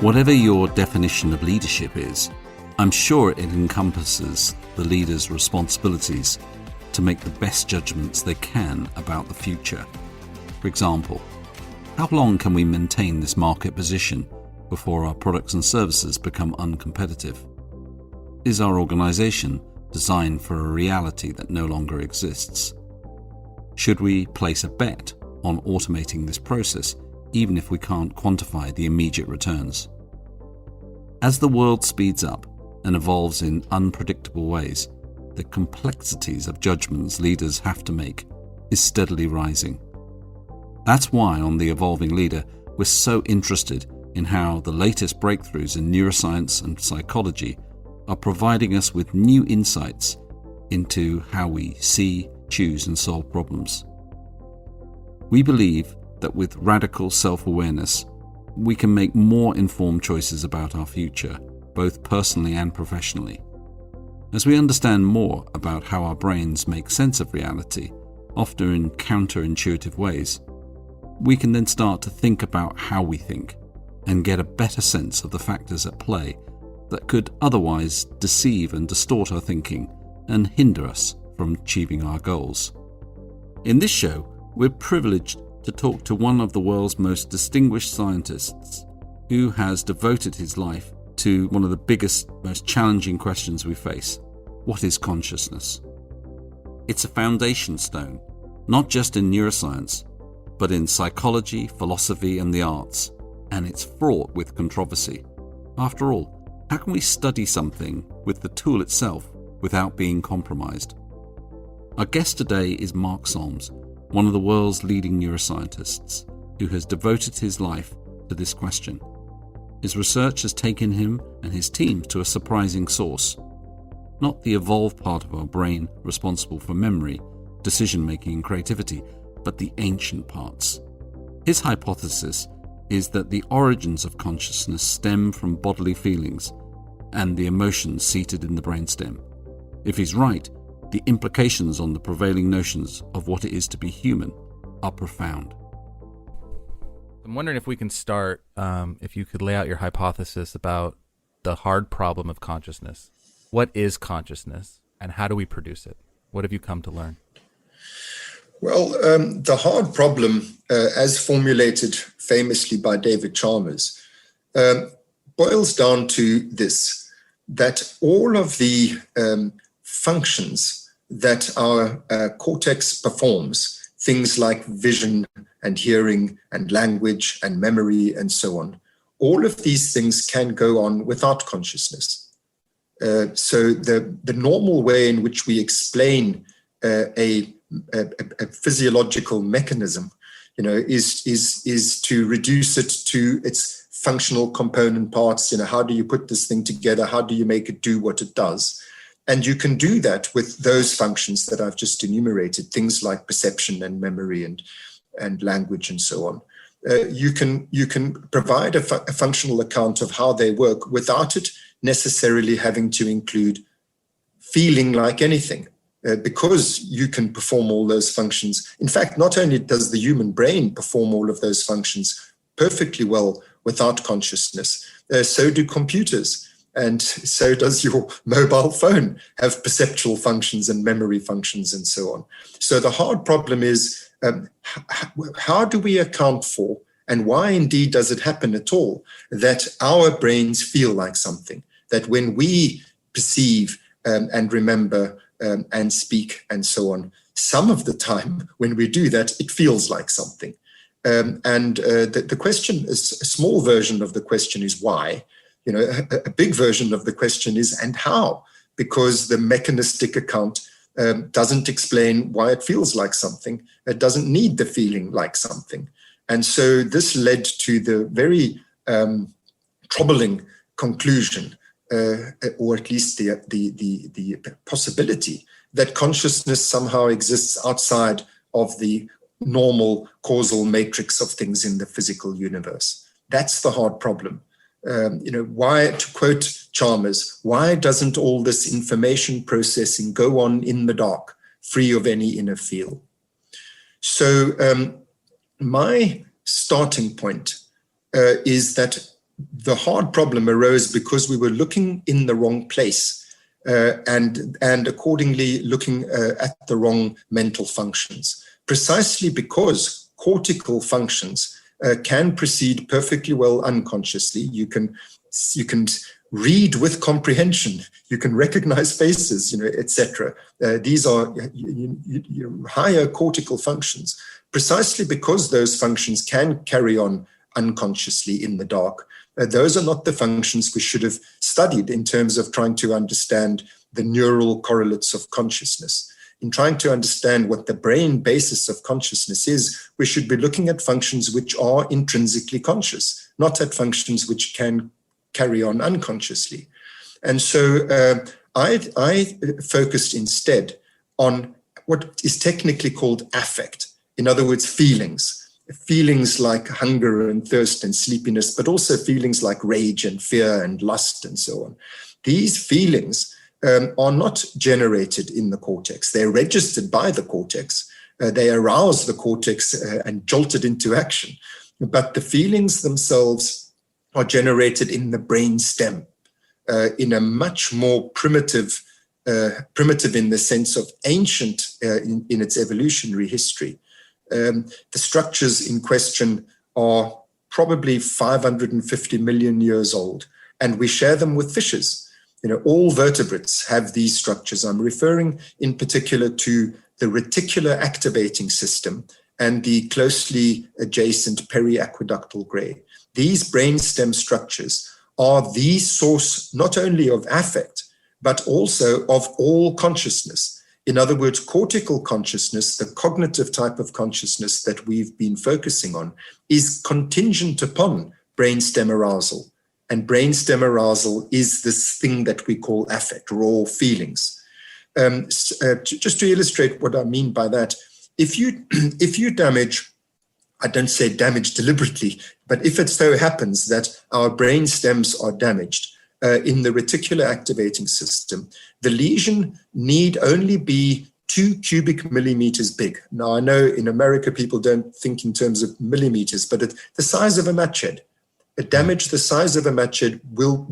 Whatever your definition of leadership is, I'm sure it encompasses the leader's responsibilities to make the best judgments they can about the future. For example, how long can we maintain this market position before our products and services become uncompetitive? Is our organization designed for a reality that no longer exists? Should we place a bet on automating this process, even if we can't quantify the immediate returns? As the world speeds up and evolves in unpredictable ways, the complexities of judgments leaders have to make is steadily rising. That's why on The Evolving Leader, we're so interested in how the latest breakthroughs in neuroscience and psychology are providing us with new insights into how we see, choose, and solve problems. We believe that with radical self-awareness, we can make more informed choices about our future, both personally and professionally. As we understand more about how our brains make sense of reality, often in counterintuitive ways, we can then start to think about how we think and get a better sense of the factors at play that could otherwise deceive and distort our thinking and hinder us from achieving our goals. In this show, we're privileged to talk to one of the world's most distinguished scientists who has devoted his life to one of the biggest, most challenging questions we face. What is consciousness? It's a foundation stone, not just in neuroscience, but in psychology, philosophy, and the arts, and it's fraught with controversy. After all, how can we study something with the tool itself without being compromised? Our guest today is Mark Solms, one of the world's leading neuroscientists, who has devoted his life to this question. His research has taken him and his team to a surprising source. Not the evolved part of our brain responsible for memory, decision-making, and creativity, but the ancient parts. His hypothesis is that the origins of consciousness stem from bodily feelings and the emotions seated in the brainstem. If he's right, the implications on the prevailing notions of what it is to be human are profound. I'm wondering if we can start, if you could lay out your hypothesis about the hard problem of consciousness. What is consciousness and how do we produce it? What have you come to learn? Well, the hard problem, as formulated famously by David Chalmers, boils down to this, that all of the functions that our cortex performs, things like vision and hearing and language and memory and so on, all of these things can go on without consciousness. So the normal way in which we explain a physiological mechanism, is to reduce it to its functional component parts. How do you put this thing together? How do you make it do what it does? And you can do that with those functions that I've just enumerated, things like perception and memory and language and so on. You can provide a functional account of how they work without it necessarily having to include feeling like anything, because you can perform all those functions. In fact, not only does the human brain perform all of those functions perfectly well without consciousness, so do computers. And so does your mobile phone have perceptual functions and memory functions and so on. So the hard problem is, how do we account for, and why indeed does it happen at all, that our brains feel like something, that when we perceive and remember and speak and so on, some of the time when we do that, it feels like something. The question is, a small version of the question is why. A big version of the question is, and how? Because the mechanistic account doesn't explain why it feels like something. It doesn't need the feeling like something. And so this led to the very troubling conclusion, or at least the possibility that consciousness somehow exists outside of the normal causal matrix of things in the physical universe. That's the hard problem. Why, to quote Chalmers, why doesn't all this information processing go on in the dark, free of any inner feel? So my starting point is that the hard problem arose because we were looking in the wrong place and accordingly looking at the wrong mental functions. Precisely because cortical functions can proceed perfectly well unconsciously. You can read with comprehension. You can recognize faces, etc. These are higher cortical functions. Precisely because those functions can carry on unconsciously in the dark, those are not the functions we should have studied in terms of trying to understand the neural correlates of consciousness. In trying to understand what the brain basis of consciousness is, we should be looking at functions which are intrinsically conscious, not at functions which can carry on unconsciously. And so I focused instead on what is technically called affect. In other words, feelings like hunger and thirst and sleepiness, but also feelings like rage and fear and lust and so on. These feelings are not generated in the cortex. They're registered by the cortex. They arouse the cortex and jolt it into action. But the feelings themselves are generated in the brain stem in a much more primitive in the sense of ancient in its evolutionary history. The structures in question are probably 550 million years old, and we share them with fishes. All vertebrates have these structures. I'm referring in particular to the reticular activating system and the closely adjacent periaqueductal gray. These brainstem structures are the source not only of affect, but also of all consciousness. In other words, cortical consciousness, the cognitive type of consciousness that we've been focusing on, is contingent upon brainstem arousal. And brainstem arousal is this thing that we call affect, raw feelings. Just to illustrate what I mean by that, if you damage, I don't say damage deliberately, but if it so happens that our brain stems are damaged in the reticular activating system, the lesion need only be 2 cubic millimeters big. Now, I know in America people don't think in terms of millimeters, but the size of a match head. A damage the size of a match head will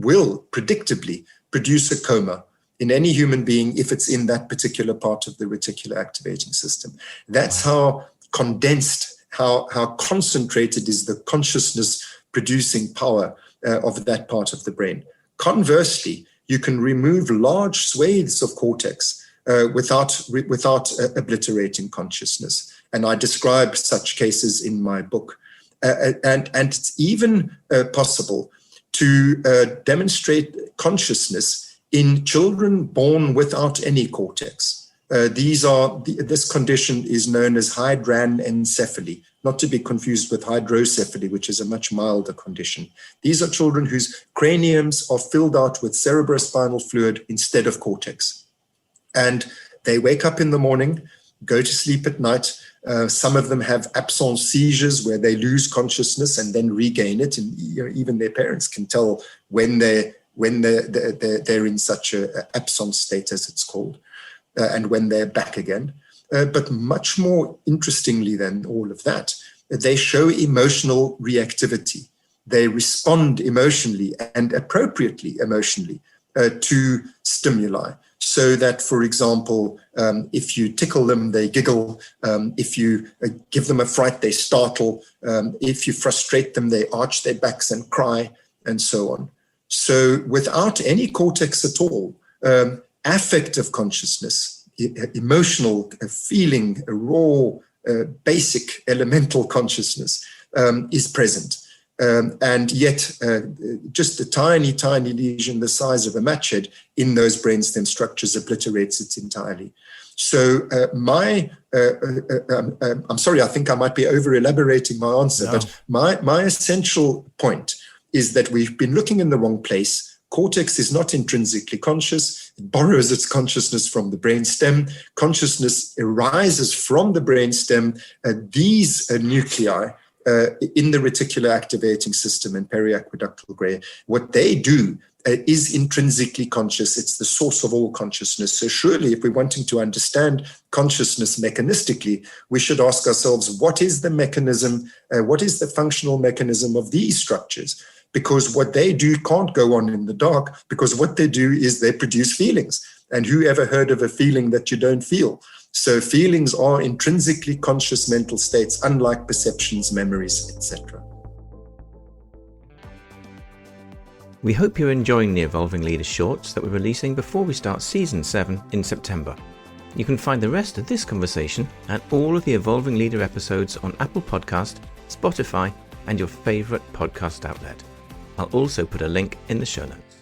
predictably produce a coma in any human being if it's in that particular part of the reticular activating system. That's how condensed, how concentrated is the consciousness producing power of that part of the brain. Conversely, you can remove large swathes of cortex without obliterating consciousness. And I describe such cases in my book. And it's even possible to demonstrate consciousness in children born without any cortex. This condition is known as hydranencephaly, not to be confused with hydrocephaly, which is a much milder condition. These are children whose craniums are filled out with cerebrospinal fluid instead of cortex. And they wake up in the morning, go to sleep at night. Some of them have absence seizures where they lose consciousness and then regain it. And even their parents can tell when they're in such an absence state, as it's called. And when they're back again. But much more interestingly than all of that, they show emotional reactivity. They respond emotionally and appropriately emotionally to stimuli. So that, for example, if you tickle them, they giggle. If you give them a fright, they startle. If you frustrate them, they arch their backs and cry, and so on. So without any cortex at all, affective consciousness, emotional feeling, raw, basic elemental consciousness is present. And yet just a tiny, tiny lesion the size of a match head in those brainstem structures obliterates it entirely. So I'm sorry, I think I might be over elaborating my answer, no. But my essential point is that we've been looking in the wrong place. Cortex is not intrinsically conscious. It borrows its consciousness from the brainstem. Consciousness arises from the brainstem. These nuclei in the reticular activating system and periaqueductal gray, what they do is intrinsically conscious. It's the source of all consciousness. So surely if we're wanting to understand consciousness mechanistically, we should ask ourselves, what is the mechanism, what is the functional mechanism of these structures? because what they do can't go on in the dark, because what they do is they produce feelings. And who ever heard of a feeling that you don't feel? So feelings are intrinsically conscious mental states, unlike perceptions, memories, etc. We hope you're enjoying the Evolving Leader shorts that we're releasing before we start Season 7 in September. You can find the rest of this conversation and all of the Evolving Leader episodes on Apple Podcast, Spotify, and your favourite podcast outlet. I'll also put a link in the show notes.